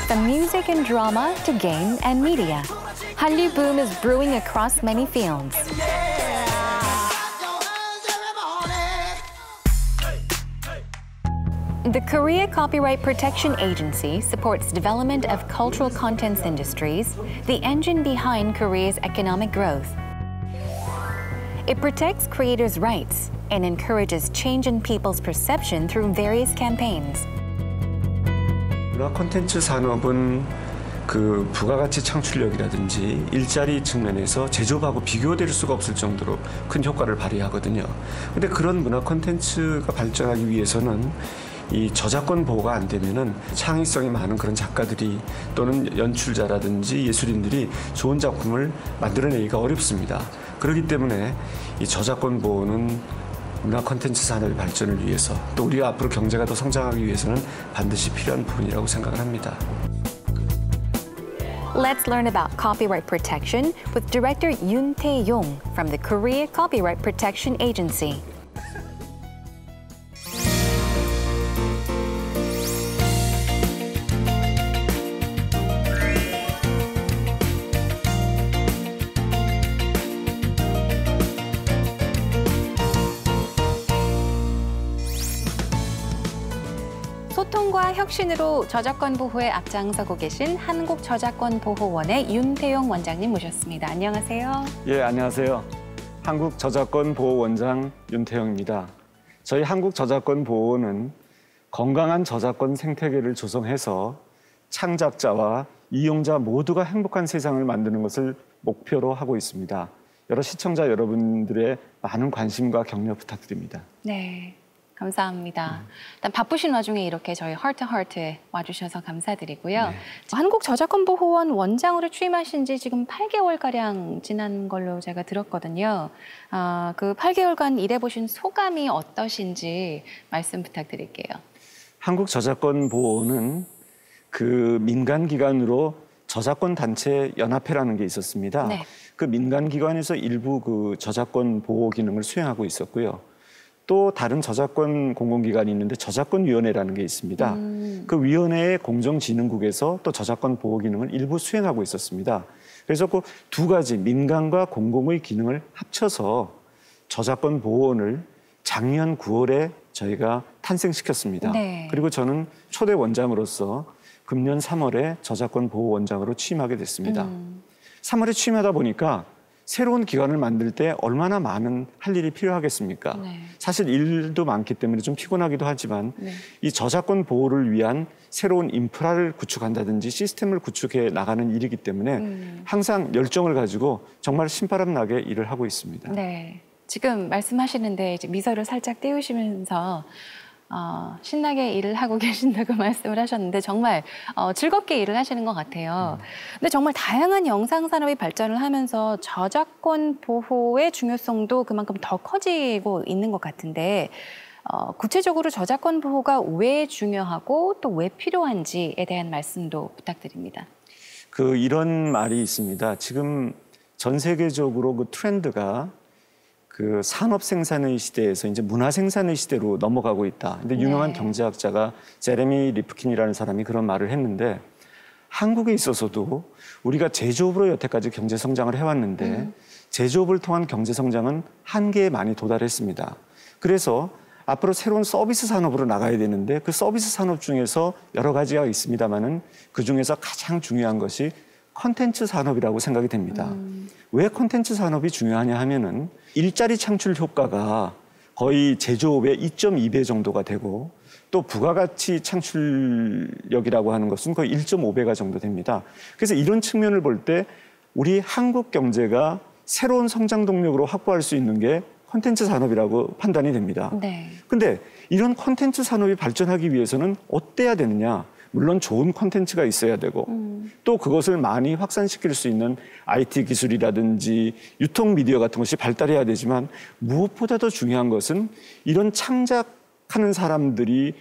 From music and drama to game and media, Hallyu boom is brewing across many fields. The Korea Copyright Protection Agency supports development of cultural contents industries, the engine behind Korea's economic growth. It protects creators' rights and encourages change in people's perception through various campaigns. 문화 콘텐츠 산업은 그 부가가치 창출력이라든지 일자리 측면에서 제조업하고 비교될 수가 없을 정도로 큰 효과를 발휘하거든요. 근데 그런 문화 콘텐츠가 발전하기 위해서는 이 저작권 보호가 안 되면은 창의성이 많은 그런 작가들이 또는 연출자라든지 예술인들이 좋은 작품을 만들어내기가 어렵습니다. 그렇기 때문에 이 저작권 보호는 문화 콘텐츠 산업의 발전을 위해서 또 우리가 앞으로 경제가 더 성장하기 위해서는 반드시 필요한 부분이라고 생각을 합니다. Let's learn about copyright protection with director Yoon Tae-yong from the Korea Copyright Protection Agency. 소통과 혁신으로 저작권 보호에 앞장서고 계신 한국저작권보호원의 윤태용 원장님 모셨습니다. 안녕하세요. 예, 안녕하세요. 한국저작권보호원장 윤태용입니다. 저희 한국저작권보호원은 건강한 저작권 생태계를 조성해서 창작자와 이용자 모두가 행복한 세상을 만드는 것을 목표로 하고 있습니다. 여러 시청자 여러분들의 많은 관심과 격려 부탁드립니다. 네. 감사합니다. 일단 바쁘신 와중에 이렇게 저희 하트에 와주셔서 감사드리고요. 네. 한국저작권보호원 원장으로 취임하신 지 지금 8개월가량 지난 걸로 제가 들었거든요. 그 8개월간 일해보신 소감이 어떠신지 말씀 부탁드릴게요. 한국저작권보호원은 그 민간기관으로 저작권단체 연합회라는 게 있었습니다. 네. 그 민간기관에서 일부 그 저작권 보호 기능을 수행하고 있었고요. 또 다른 저작권 공공기관이 있는데 저작권위원회라는 게 있습니다. 그 위원회의 공정진흥국에서 또 저작권 보호 기능을 일부 수행하고 있었습니다. 그래서 그 두 가지 민간과 공공의 기능을 합쳐서 저작권 보호원을 작년 9월에 저희가 탄생시켰습니다. 네. 그리고 저는 초대 원장으로서 금년 3월에 저작권 보호원장으로 취임하게 됐습니다. 3월에 취임하다 보니까 새로운 기관을 만들 때 얼마나 많은 할 일이 필요하겠습니까? 네. 사실 일도 많기 때문에 좀 피곤하기도 하지만 네. 이 저작권 보호를 위한 새로운 인프라를 구축한다든지 시스템을 구축해 나가는 일이기 때문에 항상 열정을 가지고 정말 신바람 나게 일을 하고 있습니다. 네. 지금 말씀하시는데 이제 미소를 살짝 띄우시면서 신나게 일을 하고 계신다고 말씀을 하셨는데 정말 즐겁게 일을 하시는 것 같아요. 근데 정말 다양한 영상 산업이 발전을 하면서 저작권 보호의 중요성도 그만큼 더 커지고 있는 것 같은데 구체적으로 저작권 보호가 왜 중요하고 또 왜 필요한지에 대한 말씀도 부탁드립니다. 이런 말이 있습니다. 지금 전 세계적으로 그 트렌드가 그 산업 생산의 시대에서 이제 문화 생산의 시대로 넘어가고 있다. 근데 유명한 네. 경제학자가 제레미 리프킨이라는 사람이 그런 말을 했는데 한국에 있어서도 우리가 제조업으로 여태까지 경제 성장을 해왔는데 제조업을 통한 경제 성장은 한계에 많이 도달했습니다. 그래서 앞으로 새로운 서비스 산업으로 나가야 되는데 그 서비스 산업 중에서 여러 가지가 있습니다만은 그 중에서 가장 중요한 것이 콘텐츠 산업이라고 생각이 됩니다. 왜 콘텐츠 산업이 중요하냐 하면은 일자리 창출 효과가 거의 제조업의 2.2배 정도가 되고 또 부가가치 창출력이라고 하는 것은 거의 1.5배가 정도 됩니다. 그래서 이런 측면을 볼 때 우리 한국 경제가 새로운 성장 동력으로 확보할 수 있는 게 콘텐츠 산업이라고 판단이 됩니다. 네. 근데 이런 콘텐츠 산업이 발전하기 위해서는 어때야 되느냐? 물론 좋은 콘텐츠가 있어야 되고 또 그것을 많이 확산시킬 수 있는 IT 기술이라든지 유통 미디어 같은 것이 발달해야 되지만 무엇보다 더 중요한 것은 이런 창작하는 사람들이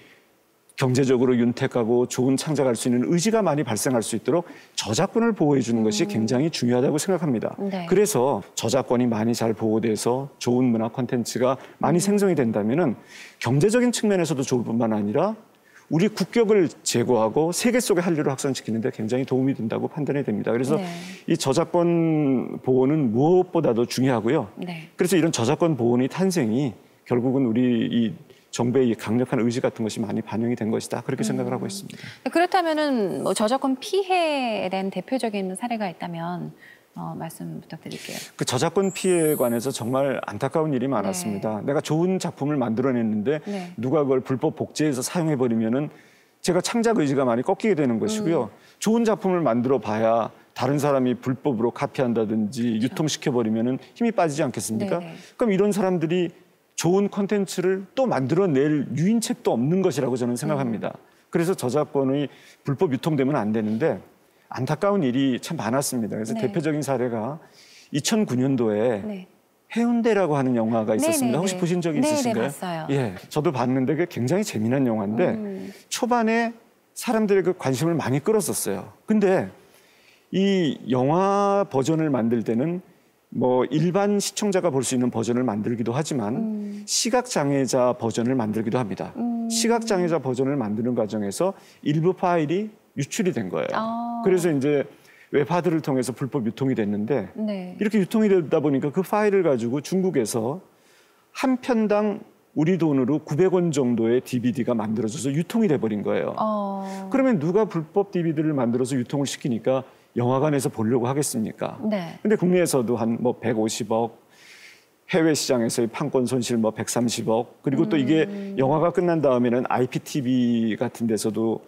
경제적으로 윤택하고 좋은 창작할 수 있는 의지가 많이 발생할 수 있도록 저작권을 보호해 주는 것이 굉장히 중요하다고 생각합니다. 네. 그래서 저작권이 많이 잘 보호돼서 좋은 문화 콘텐츠가 많이 생성이 된다면은 경제적인 측면에서도 좋을 뿐만 아니라 우리 국격을 제고하고 세계 속의 한류를 확산시키는 데 굉장히 도움이 된다고 판단이 됩니다. 그래서 네. 이 저작권 보호는 무엇보다도 중요하고요. 네. 그래서 이런 저작권 보호의 탄생이 결국은 우리 이 정부의 이 강력한 의지 같은 것이 많이 반영이 된 것이다. 그렇게 생각을 하고 있습니다. 그렇다면은 뭐 저작권 피해에 대한 대표적인 사례가 있다면 말씀 부탁드릴게요. 그 저작권 피해에 관해서 정말 안타까운 일이 많았습니다. 내가 좋은 작품을 만들어냈는데 네. 누가 그걸 불법 복제해서 사용해버리면은 제가 창작 의지가 많이 꺾이게 되는 것이고요. 좋은 작품을 만들어 봐야 다른 사람이 불법으로 카피한다든지 유통시켜버리면은 힘이 빠지지 않겠습니까? 네네. 그럼 이런 사람들이 좋은 콘텐츠를 또 만들어낼 유인책도 없는 것이라고 저는 생각합니다. 그래서 저작권의 불법 유통되면 안 되는데 안타까운 일이 참 많았습니다. 그래서 네. 대표적인 사례가 2009년도에 네. 해운대라고 하는 영화가 있었습니다. 네네네. 혹시 보신 적이 네네, 있으신가요? 봤어요. 예, 저도 봤는데 그게 굉장히 재미난 영화인데 초반에 사람들의 그 관심을 많이 끌었었어요. 근데 이 영화 버전을 만들 때는 뭐 일반 시청자가 볼 수 있는 버전을 만들기도 하지만 시각장애자 버전을 만들기도 합니다. 시각장애자 버전을 만드는 과정에서 일부 파일이 유출이 된 거예요. 그래서 이제 웹하드를 통해서 불법 유통이 됐는데 네. 이렇게 유통이 되다 보니까 그 파일을 가지고 중국에서 한 편당 우리 돈으로 900원 정도의 DVD가 만들어져서 유통이 돼버린 거예요. 그러면 누가 불법 DVD를 만들어서 유통을 시키니까 영화관에서 보려고 하겠습니까? 네. 근데 국내에서도 한 뭐 150억, 해외 시장에서의 판권 손실 뭐 130억, 그리고 또 이게 영화가 끝난 다음에는 IPTV 같은 데서도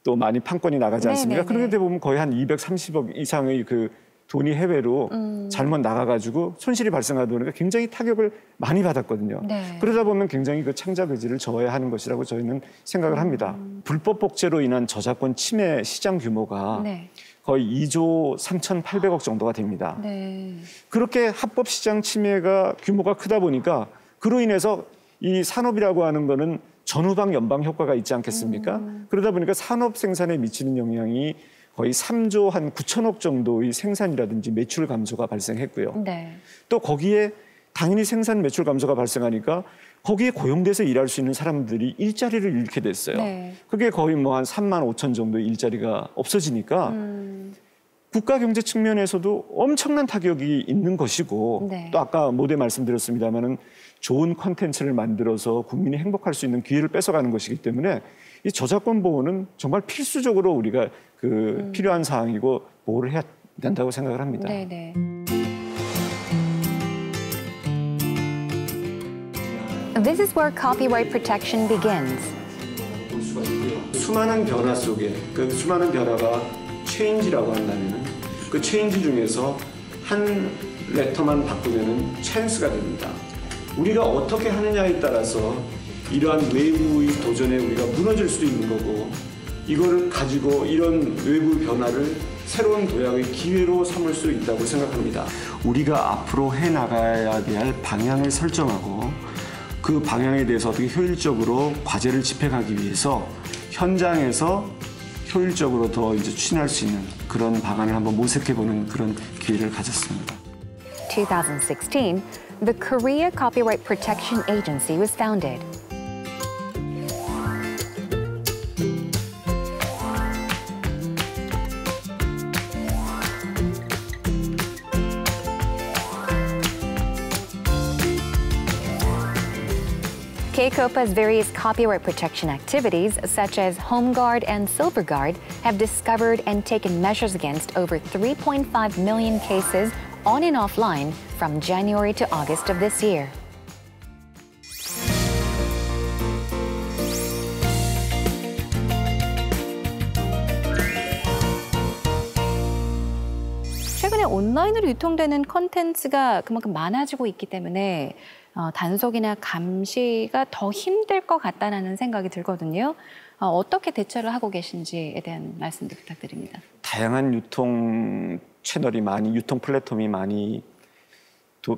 또 많이 판권이 나가지 않습니까? 네네네. 그렇게 보면 거의 한 230억 이상의 그 돈이 해외로 잘못 나가가지고 손실이 발생하다 보니까 굉장히 타격을 많이 받았거든요. 네. 그러다 보면 굉장히 그 창작 의지를 저해야 하는 것이라고 저희는 생각을 합니다. 불법 복제로 인한 저작권 침해 시장 규모가 네. 거의 2조 3,800억 정도가 됩니다. 네. 그렇게 합법 시장 침해가 규모가 크다 보니까 그로 인해서 이 산업이라고 하는 거는 전후방 연방 효과가 있지 않겠습니까? 그러다 보니까 산업 생산에 미치는 영향이 거의 3조 한 9천억 정도의 생산이라든지 매출 감소가 발생했고요. 네. 또 거기에 당연히 생산 매출 감소가 발생하니까 거기에 고용돼서 일할 수 있는 사람들이 일자리를 잃게 됐어요. 네. 그게 거의 뭐 한 3만 5천 정도의 일자리가 없어지니까 국가 경제 측면에서도 엄청난 타격이 있는 것이고 네. 또 아까 모두에 말씀드렸습니다마는 좋은 콘텐츠를 만들어서 국민이 행복할 수 있는 기회를 뺏어가는 것이기 때문에 이 저작권 보호는 정말 필수적으로 우리가 그 필요한 사항이고 보호를 해야 된다고 생각을 합니다. 네네. This is where copyright protection begins. 볼 수가 있고요. 수많은 변화 속에 그 수많은 변화가 체인지라고 한다면 그 체인지 중에서 한 레터만 바꾸면은 찬스가 됩니다. 우리가 어떻게 하느냐에 따라서 이러한 외부의 도전에 우리가 무너질 수도 있는 거고 이거를 가지고 이런 외부 변화를 새로운 도약의 기회로 삼을 수 있다고 생각합니다. 우리가 앞으로 해나가야 할 방향을 설정하고 그 방향에 대해서 어떻게 효율적으로 과제를 집행하기 위해서 현장에서 효율적으로 더 이제 추진할 수 있는 그런 방안을 한번 모색해보는 그런 기회를 가졌습니다. 2016, the Korea Copyright Protection Agency was founded. K-COPA's various copyright protection activities, such as HomeGuard and SilverGuard, have discovered and taken measures against over 3.5 million cases on and offline from January to August of this year. 최근에 온라인으로 유통되는 콘텐츠가 그만큼 많아지고 있기 때문에 단속이나 감시가 더 힘들 것 같다는 생각이 들거든요. 어떻게 대처를 하고 계신지에 대한 말씀도 부탁드립니다. 다양한 유통 채널이 많이, 유통 플랫폼이 많이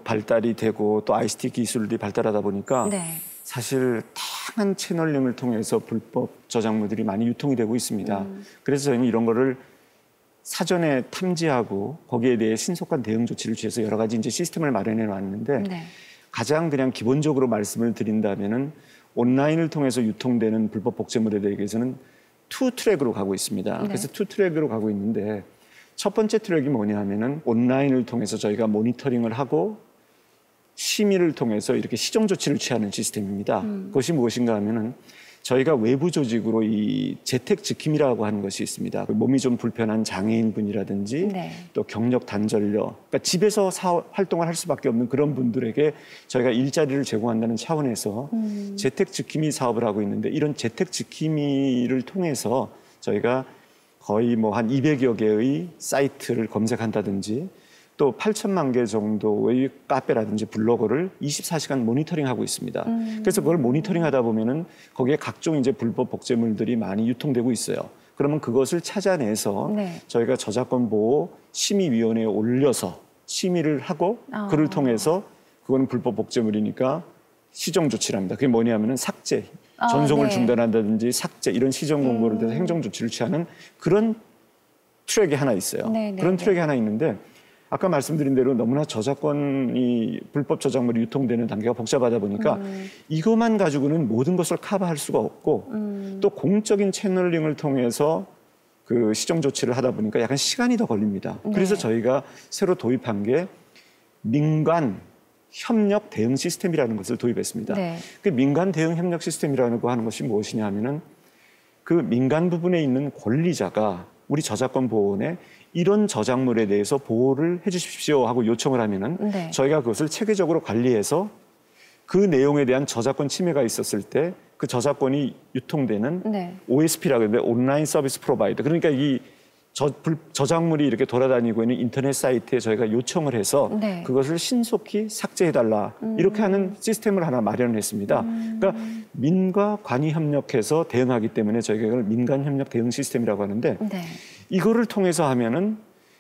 발달이 되고 또 ICT 기술들이 발달하다 보니까 네. 사실 다양한 채널링을 통해서 불법 저작물들이 많이 유통이 되고 있습니다. 그래서 저희는 이런 거를 사전에 탐지하고 거기에 대해 신속한 대응 조치를 취해서 여러 가지 이제 시스템을 마련해 놨는데 네. 가장 그냥 기본적으로 말씀을 드린다면은 온라인을 통해서 유통되는 불법 복제물에 대해서는 투 트랙으로 가고 있습니다. 네. 그래서 투 트랙으로 가고 있는데 첫 번째 트랙이 뭐냐 하면은 온라인을 통해서 저희가 모니터링을 하고 심의를 통해서 이렇게 시정 조치를 취하는 시스템입니다. 그것이 무엇인가 하면은 저희가 외부 조직으로 이 재택 지킴이라고 하는 것이 있습니다. 몸이 좀 불편한 장애인분이라든지 네. 또 경력 단절녀, 그러니까 집에서 활동을 할 수밖에 없는 그런 분들에게 저희가 일자리를 제공한다는 차원에서 재택 지킴이 사업을 하고 있는데 이런 재택 지킴이를 통해서 저희가 거의 뭐 한 200여 개의 사이트를 검색한다든지 또 8천만 개 정도의 카페라든지 블로거를 24시간 모니터링하고 있습니다. 그래서 그걸 모니터링하다 보면은 거기에 각종 이제 불법 복제물들이 많이 유통되고 있어요. 그러면 그것을 찾아내서 네. 저희가 저작권 보호 심의위원회에 올려서 심의를 하고 그를 통해서 그건 불법 복제물이니까 시정 조치를 합니다. 그게 뭐냐면은 삭제, 전송을 네. 중단한다든지 삭제 이런 시정 공고를 대해서 행정 조치를 취하는 그런 트랙이 하나 있어요. 네, 네, 그런 네. 트랙이 하나 있는데 아까 말씀드린 대로 너무나 저작권이 불법 저작물이 유통되는 단계가 복잡하다 보니까 이것만 가지고는 모든 것을 커버할 수가 없고 또 공적인 채널링을 통해서 그 시정 조치를 하다 보니까 약간 시간이 더 걸립니다. 그래서 네. 저희가 새로 도입한 게 민간 협력 대응 시스템이라는 것을 도입했습니다. 네. 그 민간 대응 협력 시스템이라는 거 하는 것이 무엇이냐 하면은 그 민간 부분에 있는 권리자가 우리 저작권 보호원에 이런 저작물에 대해서 보호를 해 주십시오 하고 요청을 하면은 네. 저희가 그것을 체계적으로 관리해서 그 내용에 대한 저작권 침해가 있었을 때 그 저작권이 유통되는 네. OSP라고 하는데 온라인 서비스 프로바이더. 그러니까 이 저작물이 이렇게 돌아다니고 있는 인터넷 사이트에 저희가 요청을 해서 네. 그것을 신속히 삭제해달라 이렇게 하는 시스템을 하나 마련했습니다. 그러니까 민과 관이 협력해서 대응하기 때문에 저희가 이걸 민간협력 대응 시스템이라고 하는데 네. 이거를 통해서 하면은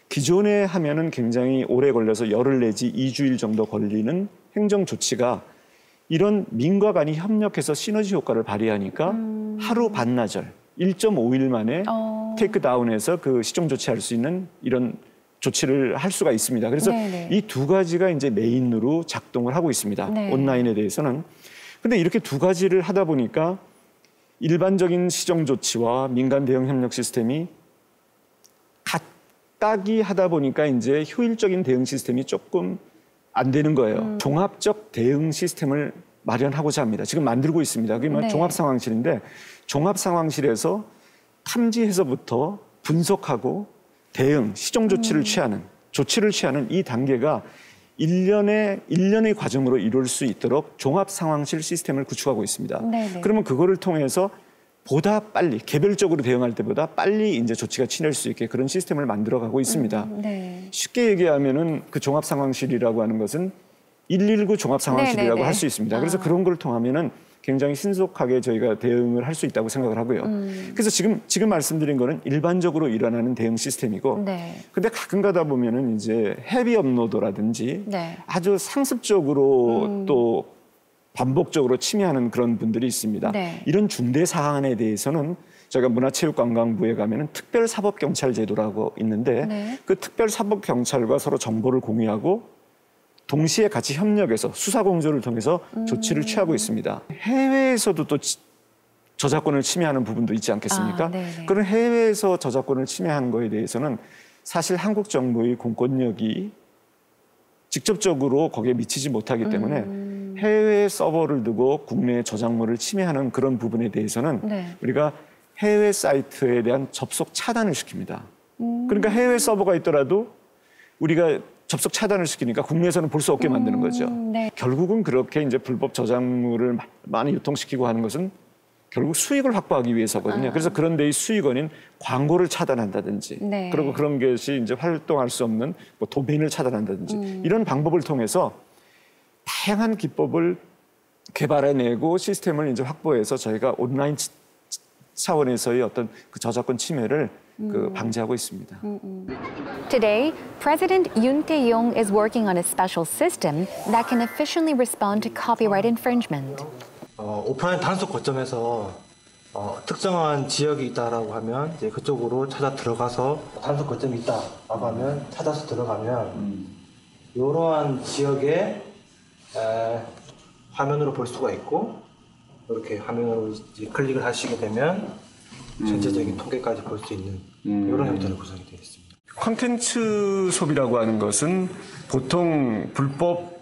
기존에 하면은 굉장히 오래 걸려서 열흘 내지 2주일 정도 걸리는 행정 조치가 이런 민과 관이 협력해서 시너지 효과를 발휘하니까 하루 반나절 1.5일 만에 테이크다운해서 그 시정 조치할 수 있는 이런 조치를 할 수가 있습니다. 그래서 네네. 이 두 가지가 이제 메인으로 작동을 하고 있습니다. 네. 온라인에 대해서는. 근데 이렇게 두 가지를 하다 보니까 일반적인 시정 조치와 민간 대응 협력 시스템이 각각이 하다 보니까 이제 효율적인 대응 시스템이 조금 안 되는 거예요. 종합적 대응 시스템을 마련하고자 합니다. 지금 만들고 있습니다. 그게 뭐 네. 종합상황실인데 종합상황실에서 탐지해서부터 분석하고 대응, 시정 조치를 취하는 이 단계가 1년의 과정으로 이룰 수 있도록 종합상황실 시스템을 구축하고 있습니다. 네네. 그러면 그거를 통해서 보다 빨리 개별적으로 대응할 때보다 빨리 이제 조치가 취할 수 있게 그런 시스템을 만들어가고 있습니다. 네. 쉽게 얘기하면은 그 종합상황실이라고 하는 것은 119 종합상황실이라고 네네네. 할 수 있습니다. 그래서 그런 걸 통하면은 굉장히 신속하게 저희가 대응을 할 수 있다고 생각을 하고요. 그래서 지금 말씀드린 거는 일반적으로 일어나는 대응 시스템이고, 네. 근데 가끔 가다 보면은 이제 헤비 업로더라든지 네. 아주 상습적으로 또 반복적으로 침해하는 그런 분들이 있습니다. 네. 이런 중대 사안에 대해서는 저희가 문화체육관광부에 가면은 특별사법경찰제도라고 있는데 네. 그 특별사법경찰과 서로 정보를 공유하고 동시에 같이 협력해서 수사공조를 통해서 조치를 취하고 있습니다. 해외에서도 또 저작권을 침해하는 부분도 있지 않겠습니까? 네네. 그런 해외에서 저작권을 침해하는 거에 대해서는 사실 한국 정부의 공권력이 직접적으로 거기에 미치지 못하기 때문에 해외 서버를 두고 국내 저작물을 침해하는 그런 부분에 대해서는 네. 우리가 해외 사이트에 대한 접속 차단을 시킵니다. 그러니까 해외 서버가 있더라도 우리가 접속 차단을 시키니까 국내에서는 볼 수 없게 만드는 거죠. 네. 결국은 그렇게 이제 불법 저작물을 많이 유통시키고 하는 것은 결국 수익을 확보하기 위해서거든요. 그래서 그런 데의 수익원인 광고를 차단한다든지, 네. 그리고 그런 것이 이제 활동할 수 없는 뭐 도메인을 차단한다든지 이런 방법을 통해서 다양한 기법을 개발해내고 시스템을 이제 확보해서 저희가 온라인 차원에서의 어떤 그 저작권 침해를 그 방지하고 있습니다. Today, President Yoon Tae-yong is working on a special system that can efficiently respond to copyright infringement. 오프라인 단속 거점에서 특정한 지역이 있다라고 하면 이제 그쪽으로 찾아 들어가서 단속 거점이 있다라고 하면 찾아서 들어가면 이러한 지역의 화면으로 볼 수가 있고 이렇게 화면으로 이제 클릭을 하시게 되면 전체적인 통계까지 볼 수 있는 이런 형태로 구성이 되어 있습니다. 콘텐츠 소비라고 하는 것은 보통 불법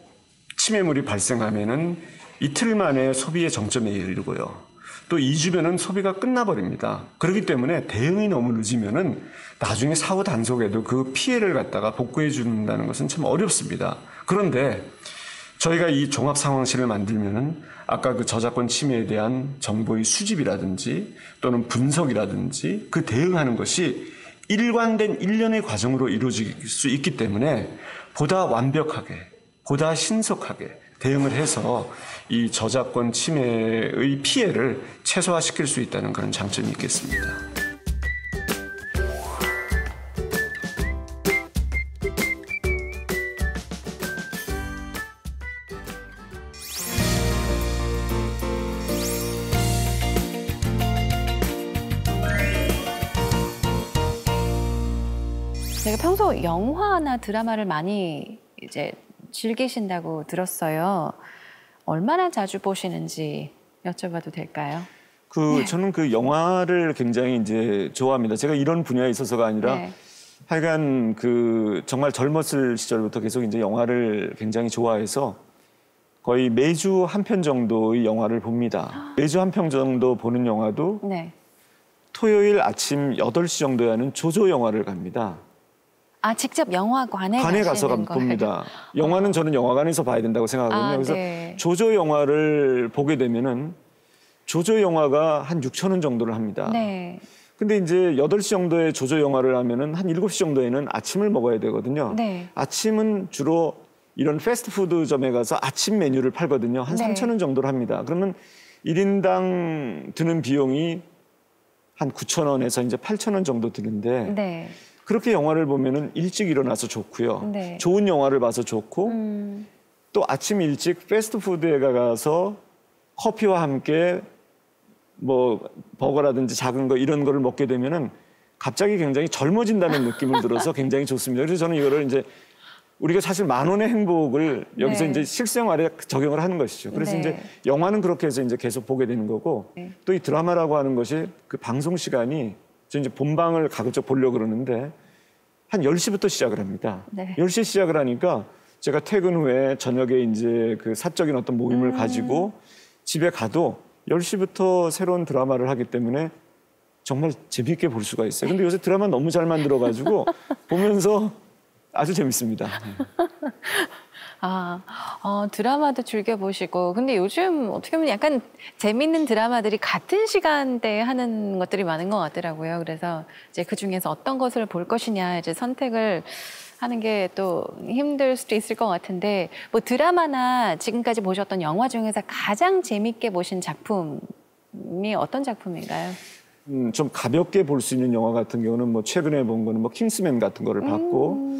침해물이 발생하면은 이틀 만에 소비의 정점에 이르고요. 또 2주면은 소비가 끝나버립니다. 그렇기 때문에 대응이 너무 늦으면은 나중에 사후 단속에도 그 피해를 갖다가 복구해 준다는 것은 참 어렵습니다. 그런데 저희가 이 종합 상황실을 만들면은 아까 그 저작권 침해에 대한 정보의 수집이라든지 또는 분석이라든지 그 대응하는 것이 일관된 일련의 과정으로 이루어질 수 있기 때문에 보다 완벽하게, 보다 신속하게 대응을 해서 이 저작권 침해의 피해를 최소화시킬 수 있다는 그런 장점이 있겠습니다. 제가 평소 영화나 드라마를 많이 이제 즐기신다고 들었어요. 얼마나 자주 보시는지 여쭤봐도 될까요? 저는 그 영화를 굉장히 이제 좋아합니다. 제가 이런 분야에 있어서가 아니라 네. 하여간 그 정말 젊었을 시절부터 계속 이제 영화를 굉장히 좋아해서 거의 매주 한 편 정도의 영화를 봅니다. 매주 한 편 정도 보는 영화도 네. 토요일 아침 8시 정도에 하는 조조 영화를 갑니다. 아, 직접 영화관에 관에 가서 가시는 거예요? 봅니다. 영화는 저는 영화관에서 봐야 된다고 생각하거든요. 그래서 네. 조조 영화를 보게 되면은 조조 영화가 한 6천 원 정도를 합니다. 네. 근데 이제 8시 정도에 조조 영화를 하면은 한 7시 정도에는 아침을 먹어야 되거든요. 네. 아침은 주로 이런 패스트푸드점에 가서 아침 메뉴를 팔거든요. 한 네. 3천 원 정도를 합니다. 그러면 1인당 드는 비용이 한 9천 원에서 이제 8천 원 정도 드는데 네. 그렇게 영화를 보면은 일찍 일어나서 좋고요. 네. 좋은 영화를 봐서 좋고 또 아침 일찍 패스트푸드에 가서 커피와 함께 뭐 버거라든지 작은 거 이런 거를 먹게 되면은 갑자기 굉장히 젊어진다는 느낌을 들어서 굉장히 좋습니다. 그래서 저는 이거를 이제 우리가 사실 10,000원의 행복을 여기서 네. 이제 실생활에 적용을 하는 것이죠. 그래서 네. 이제 영화는 그렇게 해서 이제 계속 보게 되는 거고 네. 또 이 드라마라고 하는 것이 그 방송 시간이 저 이제 본방을 가급적 보려고 그러는데 한 10시부터 시작을 합니다. 네. 10시에 시작을 하니까 제가 퇴근 후에 저녁에 이제 그 사적인 어떤 모임을 가지고 집에 가도 10시부터 새로운 드라마를 하기 때문에 정말 재밌게 볼 수가 있어요. 근데 요새 드라마 너무 잘 만들어가지고 보면서 아주 재밌습니다. 드라마도 즐겨보시고. 근데 요즘 어떻게 보면 약간 재밌는 드라마들이 같은 시간대에 하는 것들이 많은 것 같더라고요. 그래서 이제 그 중에서 어떤 것을 볼 것이냐 이제 선택을 하는 게 또 힘들 수도 있을 것 같은데 뭐 드라마나 지금까지 보셨던 영화 중에서 가장 재밌게 보신 작품이 어떤 작품인가요? 좀 가볍게 볼 수 있는 영화 같은 경우는 뭐 최근에 본 거는 뭐 킹스맨 같은 거를 봤고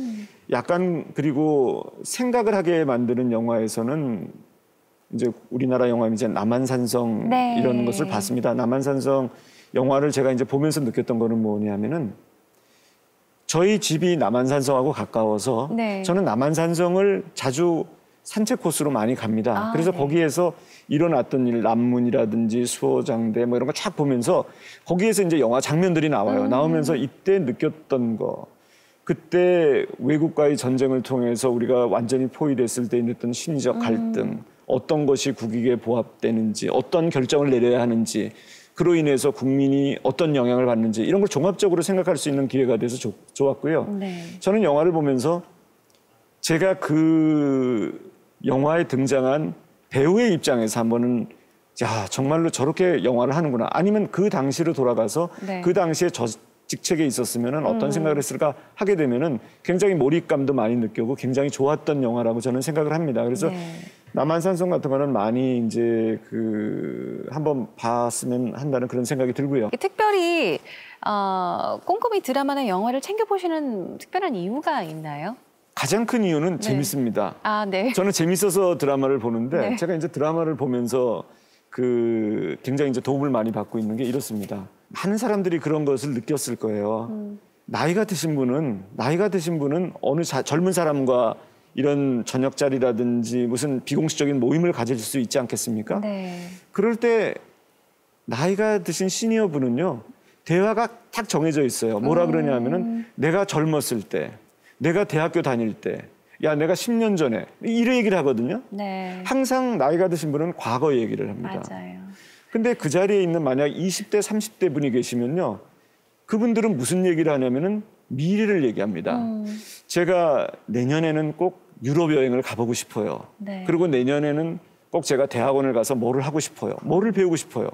약간 그리고 생각을 하게 만드는 영화에서는 이제 우리나라 영화 이제 남한산성 네. 이런 것을 봤습니다. 남한산성 영화를 제가 이제 보면서 느꼈던 거는 뭐냐면은 저희 집이 남한산성하고 가까워서 네. 저는 남한산성을 자주 산책 코스로 많이 갑니다. 그래서 네. 거기에서 일어났던 일, 남문이라든지 수호장대 뭐 이런 거 쫙 보면서 거기에서 이제 영화 장면들이 나와요. 나오면서 이때 느꼈던 거. 그때 외국과의 전쟁을 통해서 우리가 완전히 포위됐을 때 있었던 심리적 갈등, 어떤 것이 국익에 부합되는지, 어떤 결정을 내려야 하는지, 그로 인해서 국민이 어떤 영향을 받는지 이런 걸 종합적으로 생각할 수 있는 기회가 돼서 좋았고요. 네. 저는 영화를 보면서 제가 그 영화에 등장한 배우의 입장에서 한번은 야 정말로 저렇게 영화를 하는구나. 아니면 그 당시로 돌아가서 네. 그 당시에 저 직책에 있었으면 어떤 생각을 했을까 하게 되면은 굉장히 몰입감도 많이 느끼고 굉장히 좋았던 영화라고 저는 생각을 합니다. 그래서 네. 남한산성 같은 거는 많이 이제 그 한번 봤으면 한다는 그런 생각이 들고요. 특별히 꼼꼼히 드라마나 영화를 챙겨보시는 특별한 이유가 있나요? 가장 큰 이유는 재밌습니다. 아, 네. 저는 재밌어서 드라마를 보는데 네. 제가 이제 드라마를 보면서 그 굉장히 이제 도움을 많이 받고 있는 게 이렇습니다. 많은 사람들이 그런 것을 느꼈을 거예요. 나이가 드신 분은 어느 젊은 사람과 이런 저녁 자리라든지 무슨 비공식적인 모임을 가질 수 있지 않겠습니까? 네. 그럴 때 나이가 드신 시니어 분은요, 대화가 딱 정해져 있어요. 뭐라 그러냐면은 내가 젊었을 때, 내가 대학교 다닐 때, 야, 내가 10년 전에 이런 얘기를 하거든요. 네. 항상 나이가 드신 분은 과거 얘기를 합니다. 맞아요. 근데 그 자리에 있는 만약 20대, 30대 분이 계시면요, 그분들은 무슨 얘기를 하냐면은 미래를 얘기합니다. 제가 내년에는 꼭 유럽 여행을 가보고 싶어요. 네. 그리고 내년에는 꼭 제가 대학원을 가서 뭐를 하고 싶어요. 뭐를 배우고 싶어요.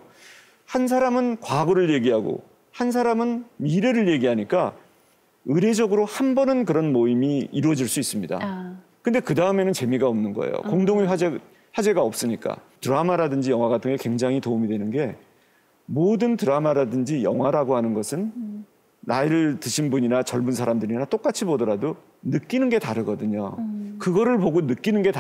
한 사람은 과거를 얘기하고 한 사람은 미래를 얘기하니까 의례적으로 한 번은 그런 모임이 이루어질 수 있습니다. 아. 근데 그 다음에는 재미가 없는 거예요. 공동의 화제가 없으니까. 드라마라든지 영화 같은 게 굉장히 도움이 되는 게 모든 드라마라든지 영화라고 하는 것은 나이를 드신 분이나 젊은 사람들이나 똑같이 보더라도 느끼는 게 다르거든요. 그거를 보고 느끼는 게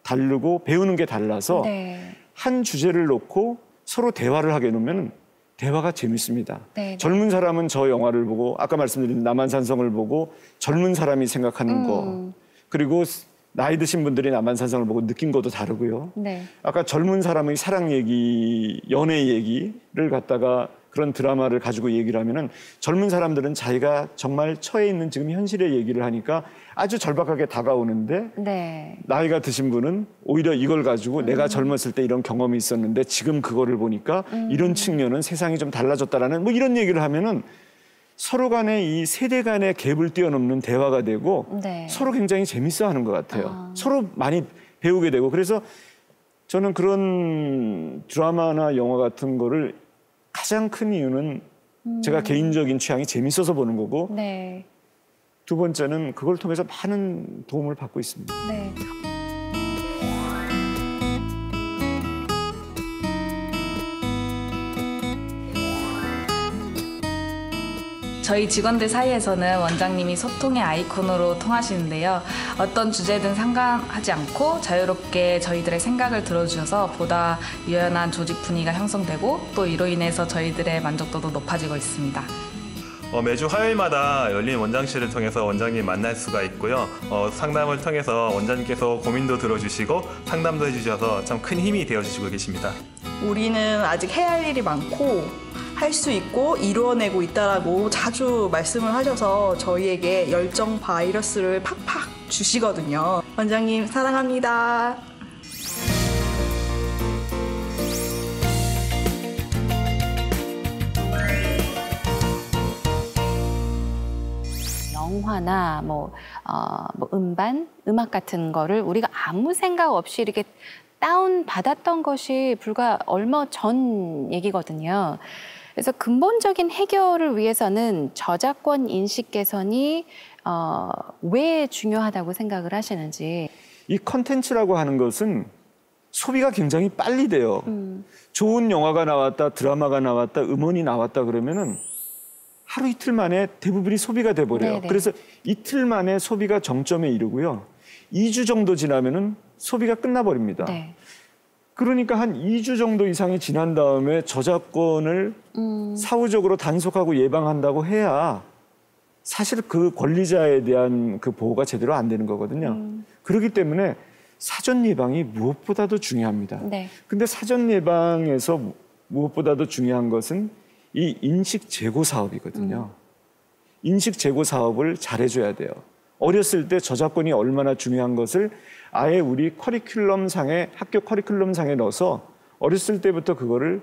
다르고 배우는 게 달라서 네. 한 주제를 놓고 서로 대화를 하게 놓으면 대화가 재밌습니다. 네. 젊은 사람은 저 영화를 보고 아까 말씀드린 남한산성을 보고 젊은 사람이 생각하는 거, 그리고 나이 드신 분들이 남한산성을 보고 느낀 것도 다르고요. 네. 아까 젊은 사람의 사랑 얘기, 연애 얘기를 갖다가 그런 드라마를 가지고 얘기를 하면은 젊은 사람들은 자기가 정말 처해 있는 지금 현실의 얘기를 하니까 아주 절박하게 다가오는데 네. 나이가 드신 분은 오히려 이걸 가지고 내가 젊었을 때 이런 경험이 있었는데 지금 그거를 보니까 이런 측면은 세상이 좀 달라졌다라는 뭐 이런 얘기를 하면은 서로 간에 이 세대 간의 갭을 뛰어넘는 대화가 되고 네. 서로 굉장히 재밌어 하는 것 같아요. 서로 많이 배우게 되고 그래서 저는 그런 드라마나 영화 같은 거를 가장 큰 이유는 제가 개인적인 취향이 재밌어서 보는 거고 네. 두 번째는 그걸 통해서 많은 도움을 받고 있습니다. 네. 저희 직원들 사이에서는 원장님이 소통의 아이콘으로 통하시는데요. 어떤 주제든 상관하지 않고 자유롭게 저희들의 생각을 들어주셔서 보다 유연한 조직 분위기가 형성되고 또 이로 인해서 저희들의 만족도도 높아지고 있습니다. 매주 화요일마다 열린 원장실을 통해서 원장님 만날 수가 있고요. 상담을 통해서 원장님께서 고민도 들어주시고 상담도 해주셔서 참 큰 힘이 되어주시고 계십니다. 우리는 아직 해야 할 일이 많고 할 수 있고 이루어내고 있다라고 자주 말씀을 하셔서 저희에게 열정 바이러스를 팍팍 주시거든요. 원장님 사랑합니다. 영화나 뭐 음반, 음악 같은 거를 우리가 아무 생각 없이 이렇게 다운 받았던 것이 불과 얼마 전 얘기거든요. 그래서 근본적인 해결을 위해서는 저작권 인식 개선이 왜 중요하다고 생각을 하시는지. 이 컨텐츠라고 하는 것은 소비가 굉장히 빨리 돼요. 좋은 영화가 나왔다, 드라마가 나왔다, 음원이 나왔다 그러면은 하루 이틀 만에 대부분이 소비가 돼버려요. 네네. 그래서 이틀 만에 소비가 정점에 이르고요. 2주 정도 지나면은 소비가 끝나버립니다. 네. 그러니까 한 2주 정도 이상이 지난 다음에 저작권을 사후적으로 단속하고 예방한다고 해야 사실 그 권리자에 대한 그 보호가 제대로 안 되는 거거든요. 그렇기 때문에 사전 예방이 무엇보다도 중요합니다. 네. 근데 사전 예방에서 무엇보다도 중요한 것은 이 인식 제고 사업이거든요. 인식 제고 사업을 잘해줘야 돼요. 어렸을 때 저작권이 얼마나 중요한 것을 아예 우리 커리큘럼상에 학교 커리큘럼상에 넣어서 어렸을 때부터 그거를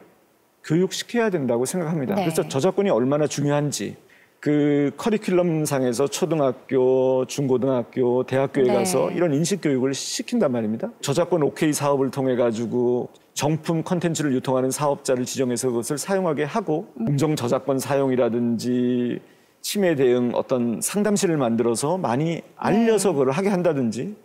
교육시켜야 된다고 생각합니다. 네. 그래서 저작권이 얼마나 중요한지 그 커리큘럼상에서 초등학교, 중고등학교, 대학교에 네. 가서 이런 인식 교육을 시킨단 말입니다. 저작권 OK 사업을 통해 가지고 정품 콘텐츠를 유통하는 사업자를 지정해서 그것을 사용하게 하고 공정 저작권 사용이라든지 침해 대응 어떤 상담실을 만들어서 많이 알려서 그걸 하게 한다든지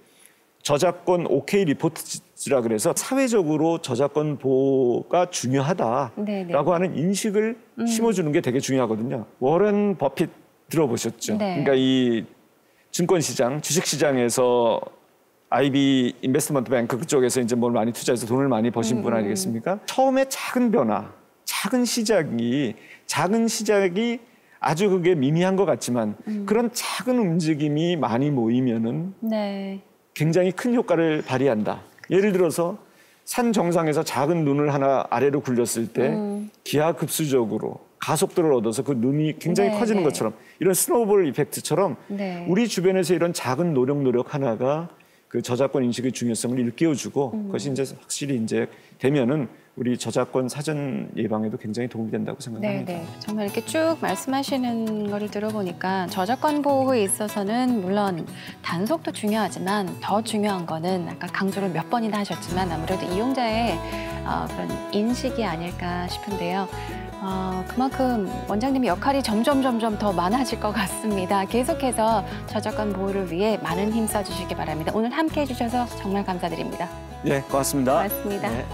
저작권 OK 리포트지라 그래서 사회적으로 저작권 보호가 중요하다라고 네네. 하는 인식을 심어주는 게 되게 중요하거든요. 워런 버핏 들어보셨죠? 네. 그러니까 이 증권시장, 주식시장에서 IB 인베스트먼트 뱅크 그쪽에서 이제 뭘 많이 투자해서 돈을 많이 버신 분 아니겠습니까? 처음에 작은 변화, 작은 시작이 아주 그게 미미한 것 같지만 그런 작은 움직임이 많이 모이면은 네. 굉장히 큰 효과를 발휘한다. 예를 들어서 산 정상에서 작은 눈을 하나 아래로 굴렸을 때 기하급수적으로 가속도를 얻어서 그 눈이 굉장히 네, 커지는 네. 것처럼 이런 스노우볼 이펙트처럼 네. 우리 주변에서 이런 작은 노력 하나가 그 저작권 인식의 중요성을 일깨워주고 그것이 이제 확실히 이제 되면은 우리 저작권 사전 예방에도 굉장히 도움이 된다고 생각합니다. 네. 정말 이렇게 쭉 말씀하시는 거를 들어보니까 저작권 보호에 있어서는 물론 단속도 중요하지만 더 중요한 거는 아까 강조를 몇 번이나 하셨지만 아무래도 이용자의 그런 인식이 아닐까 싶은데요. 그만큼 원장님의 역할이 점점 더 많아질 것 같습니다. 계속해서 저작권 보호를 위해 많은 힘 써주시기 바랍니다. 오늘 함께해 주셔서 정말 감사드립니다. 네, 고맙습니다. 고맙습니다. 네.